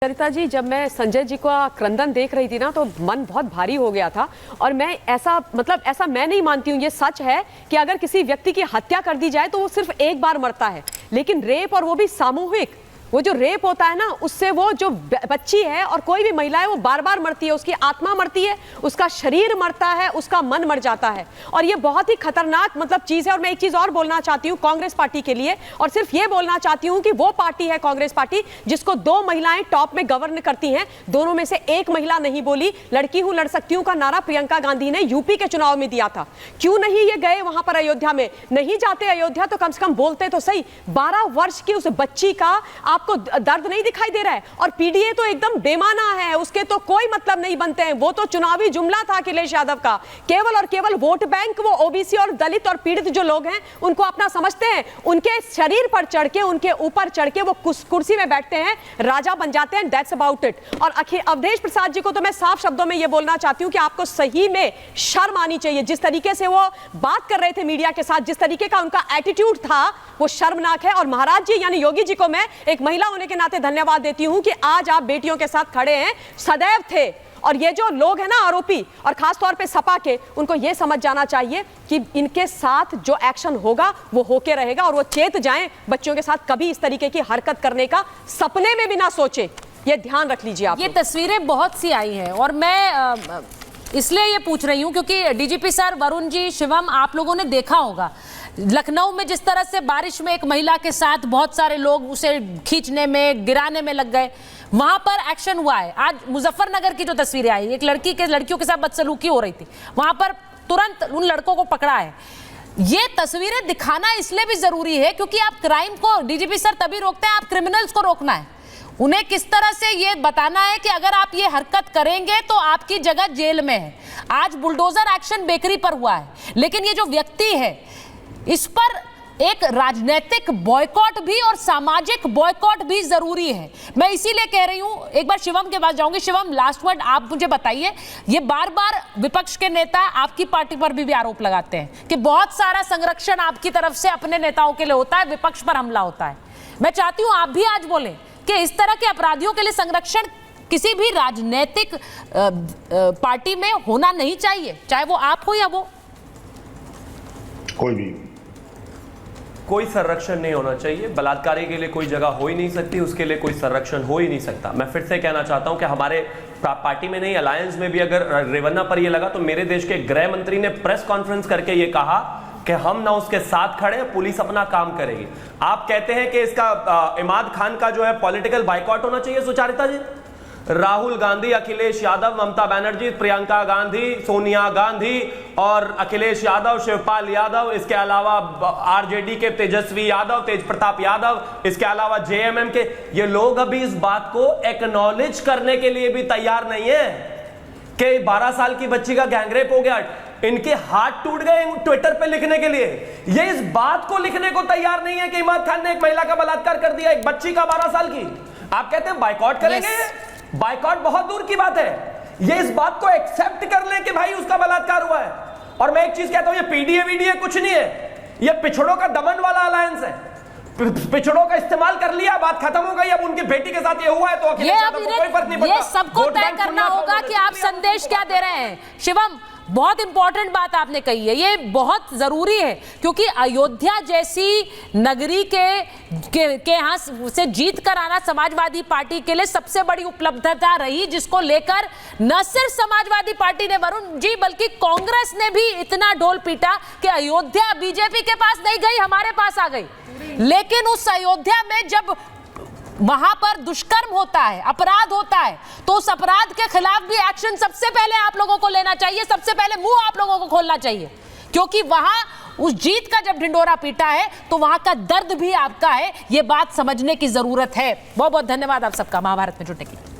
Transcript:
सरिता जी, जब मैं संजय जी का क्रंदन देख रही थी ना तो मन बहुत भारी हो गया था। और मैं ऐसा मैं नहीं मानती हूँ, ये सच है कि अगर किसी व्यक्ति की हत्या कर दी जाए तो वो सिर्फ एक बार मरता है, लेकिन रेप और वो भी सामूहिक, वो जो रेप होता है ना, उससे वो जो बच्ची है और कोई भी महिला है वो बार बार मरती है, उसकी आत्मा मरती है, उसका शरीर मरता है, उसका मन मर जाता है। और ये बहुत ही खतरनाक चीज है। और मैं एक चीज और बोलना चाहती हूँ कांग्रेस पार्टी के लिए, और सिर्फ ये बोलना चाहती हूँ कि वो पार्टी है कांग्रेस पार्टी जिसको 2 महिलाएं टॉप में गवर्न करती हैं, दोनों में से एक महिला नहीं बोली। लड़की हूं लड़ सकती हूं का नारा प्रियंका गांधी ने यूपी के चुनाव में दिया था। क्यों नहीं ये गए वहां पर अयोध्या में? नहीं जाते अयोध्या तो कम से कम बोलते तो सही। 12 वर्ष की उस बच्ची का आपको दर्द नहीं दिखाई दे रहा है? और पीडीए तो एकदम बेमाना है, उसके तो कोई मतलब नहीं बनते हैं। वो तो चुनावी जुमला था अखिलेश यादव का, केवल और केवल वोट बैंक। वो ओबीसी और दलित और पीड़ित जो लोग हैं उनको अपना समझते हैं, उनके शरीर पर चढ़ के, उनके ऊपर चढ़ के वो कुर्सी में बैठते हैं, राजा बन जाते हैं। That's about it. और अवधेश प्रसाद जी को तो मैं साफ शब्दों में ये बोलना चाहती हूँ कि आपको सही में शर्म आनी चाहिए। जिस तरीके से वो बात कर रहे थे मीडिया के साथ, जिस तरीके का उनका एटीट्यूड था, वो शर्मनाक है। और महाराज जी यानी योगी जी को मैं एक महिला होने के नाते धन्यवाद देती हूं कि आज आप बेटियों के साथ खड़े हैं, सदैव थे। और ये जो लोग हैं ना आरोपी, और खास तौर पे सपा के, उनको ये समझ जाना चाहिए कि इनके साथ जो एक्शन होगा वो होके रहेगा, और वो चेत जाएं, बच्चों के साथ कभी इस तरीके की हरकत करने का सपने में भी ना सोचे। ये ध्यान रख लीजिए आप। ये तस्वीरें बहुत सी आई हैं, और मैं इसलिए ये पूछ रही हूं क्योंकि डीजीपी सर, वरुण जी, शिवम, आप लोगों ने देखा होगा लखनऊ में जिस तरह से बारिश में एक महिला के साथ बहुत सारे लोग उसे खींचने में, गिराने में लग गए, वहां पर एक्शन हुआ है। आज मुजफ्फरनगर की जो तस्वीरें आई, एक लड़कियों के साथ बदसलूकी हो रही थी, वहां पर तुरंत उन लड़कों को पकड़ा है। ये तस्वीरें दिखाना इसलिए भी जरूरी है क्योंकि आप क्राइम को, डीजीपी सर, तभी रोकते हैं, आप क्रिमिनल्स को रोकना है। उन्हें किस तरह से ये बताना है कि अगर आप ये हरकत करेंगे तो आपकी जगह जेल में है। आज बुलडोजर एक्शन बेकरी पर हुआ है, लेकिन ये जो व्यक्ति है, इस पर एक राजनीतिक बॉयकॉट भी और सामाजिक बॉयकॉट भी जरूरी है। मैं इसीलिए कह रही हूं, एक बार शिवम के पास जाऊंगी। शिवम, लास्ट वर्ड आप मुझे बताइए। ये बार बार विपक्ष के नेता आपकी पार्टी पर भी आरोप लगाते हैं कि बहुत सारा संरक्षण आपकी तरफ से अपने नेताओं के लिए होता है, विपक्ष पर हमला होता है। मैं चाहती हूं आप भी आज बोलें कि इस तरह के अपराधियों के लिए संरक्षण किसी भी राजनीतिक पार्टी में होना नहीं चाहिए, चाहे वो आप हो या वो कोई संरक्षण नहीं होना चाहिए। बलात्कारी के लिए कोई जगह हो ही नहीं सकती, उसके लिए कोई संरक्षण हो ही नहीं सकता। मैं फिर से कहना चाहता हूं कि हमारे पार्टी में नहीं, अलायंस में भी अगर रेवन्ना पर यह लगा तो मेरे देश के गृह मंत्री ने प्रेस कॉन्फ्रेंस करके यह कहा कि हम ना उसके साथ खड़े, पुलिस अपना काम करेगी। आप कहते हैं कि इसका इमाद खान का जो है पॉलिटिकल बाइकॉट होना चाहिए। सुचारिता जी, राहुल गांधी, अखिलेश यादव, ममता बनर्जी, प्रियंका गांधी, सोनिया गांधी और अखिलेश यादव, शिवपाल यादव, इसके अलावा आरजेडी के तेजस्वी यादव, तेज प्रताप यादव, इसके अलावा जेएमएम के, ये लोग अभी इस बात को एक्नॉलेज करने के लिए भी तैयार नहीं है कि 12 साल की बच्ची का गैंगरेप हो गया। इनके हाथ टूट गए ट्विटर पे लिखने के लिए। ये इस बात को लिखने को तैयार नहीं है कि इमाद खान ने एक महिला का बलात्कार कर दिया, एक बच्ची का 12 साल की। आप कहते हैं बाइकॉट करेंगे? बाइकॉट बहुत दूर की बात है। ये इस बात को एक्सेप्ट कर ले कि भाई उसका बलात्कार हुआ है। और मैं एक चीज कहता हूं, ये पीडीए वीडीए कुछ नहीं है, ये पिछड़ों का दमन वाला अलायंस है। पिछड़ों का इस्तेमाल कर लिया, बात खत्म हो गई। अब उनकी बेटी के साथ ये हुआ है तो अखिलेश यादव को कोई फर्क नहीं पड़ता। ये सबको तय करना होगा कि आप संदेश क्या दे रहे हैं। शिवम, बहुत इंपॉर्टेंट बात आपने कही है, ये बहुत जरूरी है क्योंकि अयोध्या जैसी नगरी के यहाँ से जीत कर आना समाजवादी पार्टी के लिए सबसे बड़ी उपलब्धता रही, जिसको लेकर न सिर्फ समाजवादी पार्टी ने, वरुण जी, बल्कि कांग्रेस ने भी इतना ढोल पीटा कि अयोध्या बीजेपी के पास नहीं गई, हमारे पास आ गई। लेकिन उस अयोध्या में जब वहां पर दुष्कर्म होता है, अपराध होता है, तो उस अपराध के खिलाफ भी एक्शन सबसे पहले आप लोगों को लेना चाहिए, सबसे पहले मुंह आप लोगों को खोलना चाहिए, क्योंकि वहां उस जीत का जब ढिंडोरा पीटा है तो वहां का दर्द भी आपका है। यह बात समझने की जरूरत है। बहुत बहुत धन्यवाद आप सबका महाभारत में जुटने के लिए।